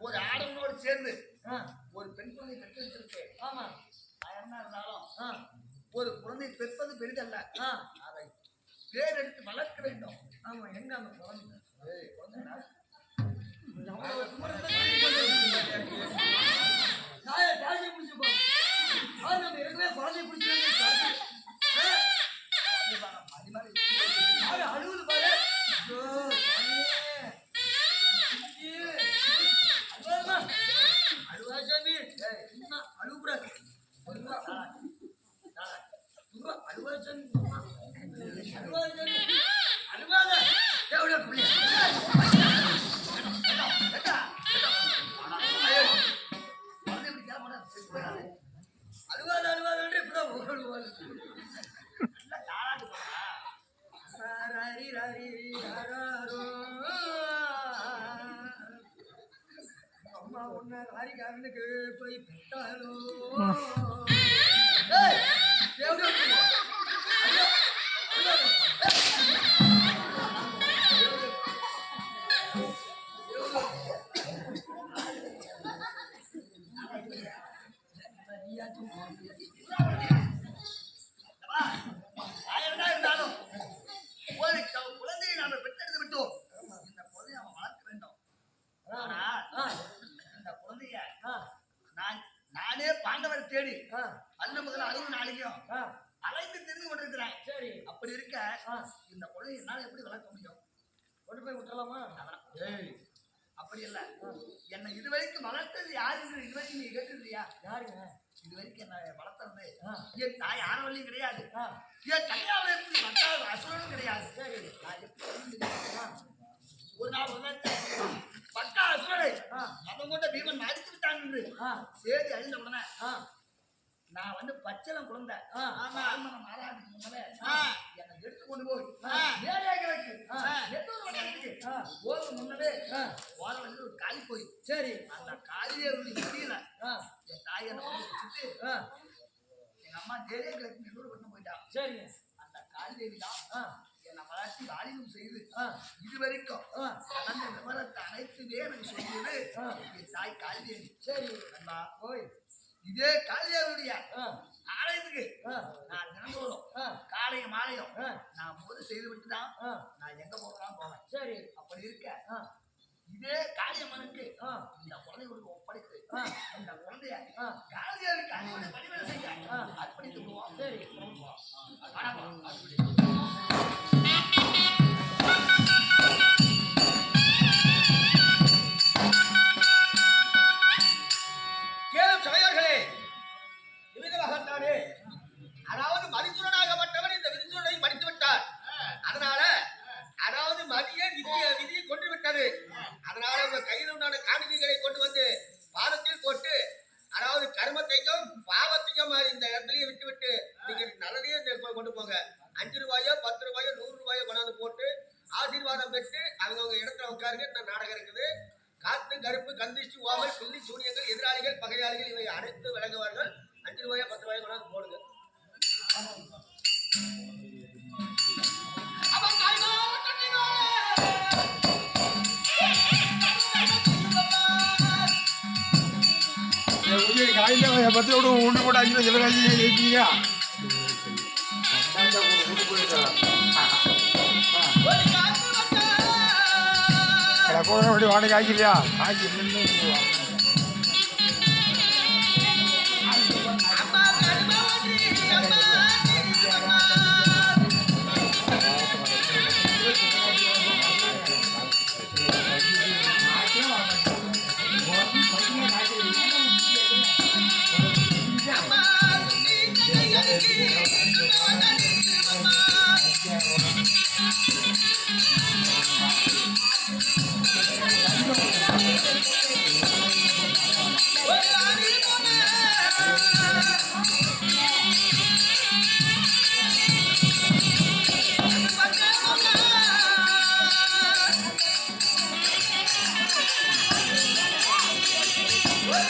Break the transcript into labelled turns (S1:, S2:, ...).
S1: ஒரு ஆடவனோடு சேர்ந்து ஒரு பெண் குழந்தை பெற்று வச்சிருக்கு. ஆமா, என்ன இருந்தாலும் ஒரு குழந்தை பெற்பது பெரிதல்ல, அதை பேர் எடுத்து வளர்க்க வேண்டும். ஆமா, எங்க அந்த குழந்தை அழுகுது பாரு. அழுவாசாமி அழுகுறாரு. அழுவாசாமி அழுவாத அழுவாத அழுவாத இப்பதான் அம்மா ஒன்ன ராரிகாரனுக்கு போய் பெற்றாலோ இருந்தாலும் ஒரு குழந்தையை நாம பெற்றெடுத்து விட்டோம். இந்த குழந்தையை அவன் வளர்க்க வேண்டும். இந்த குழந்தைய நானே பாண்டவர் தேடி அந்த முதல்ல 60 நாளைக்கும் அழைத்து தெரிந்து கொண்டிருக்கிறேன். சரி, அப்படி இருக்க இந்த குழந்தைய என்னால எப்படி வளர்க்க முடியும்? கொண்டு போய் விட்டுலாமா? அப்படி இல்ல, என்னை இதுவரைக்கும் வளர்த்தது யாருன்னு இதுவரைக்கும் நீ கேட்டுருக்கியா? யாருங்க இது வரைக்கும் என்ன வளர்த்தது? என் தாய் ஆனவள்ளியும் கிடையாது, என் கல்யாணம் எப்படி வளர்த்தாலும் அசுரனும் கிடையாது. சரி, ஒரு நாள் பக்கா அசுரனை அவன் கொண்ட பீமன் அடித்து விட்டான் என்று சேதி அழிந்த உடனே நான் வந்து பச்சளம் குழந்தை மாறாதுக்கு முன்னவே என்னை எடுத்து கொண்டு போய் போது முன்னவே போற வந்து ஒரு காலி போய். சரி, அந்த காலியே முடியல. என் தாய் என்ன வச்சுட்டு எங்க அம்மா தேடிய கிழக்கு நெல்லூர் கொண்டு போயிட்டான். சரி, அந்த காலிதேவி தான் என்னை வளர்ச்சி வாலிபம் செய்து இதுவரைக்கும் அந்த விவரத்தை அனைத்துமே எனக்கு சொல்லியது என் தாய் காலிதேவி. சரி அண்ணா, போய் இதே காளியாவுடைய ஆலயத்துக்கு நான் தினந்தோறும் காலையும் மாலையும் நான் போது செய்து விட்டுதான் நான் எங்க போகலாம் போவேன். சரி, அப்படி இருக்க இதே காளியம்மனுக்கு இந்த குழந்தைகளுக்கு ஒப்படைத்து இந்த குழந்தைய காளியாவுக்கு அன்பனை பணிவிடை செய்ய அர்ப்பணித்து போவோம். சரி,
S2: அதாவது மதிசூரனாகப்பட்டவன் இந்த விதிசூரனை மடித்து விட்டார். அதனால அதாவது மதிய விதியை கொண்டு விட்டது. அதனால உங்க கையில் உண்டான காணிக்கைகளை கொண்டு வந்து பாதத்தில் போட்டு அதாவது கர்மத்தையும் பாவத்தையும் இந்த இடத்துலயே விட்டு விட்டு நீங்க நல்லதையே கொண்டு போங்க. 5 ரூபாயோ 10 ரூபாயோ 100 ரூபாயோ கொண்டாந்து போட்டு ஆசீர்வாதம் பெற்று அவங்க இடத்துல உட்காருங்க. நாடகம் இருக்குது. காத்து கருப்பு கந்திஷ்டி ஓமை பில்லி சூனியங்கள் எதிராளிகள் பகையாளிகள் இவை அனைத்து விளங்குவார்கள். 5 ரூபாயோ 10 ரூபாயோ கொண்டாந்து போடுங்க.
S3: காலையில 10 ஒன்று போட்டு 5 சிவராஜி இருக்கீங்க. வாடகை ஆகிலையா?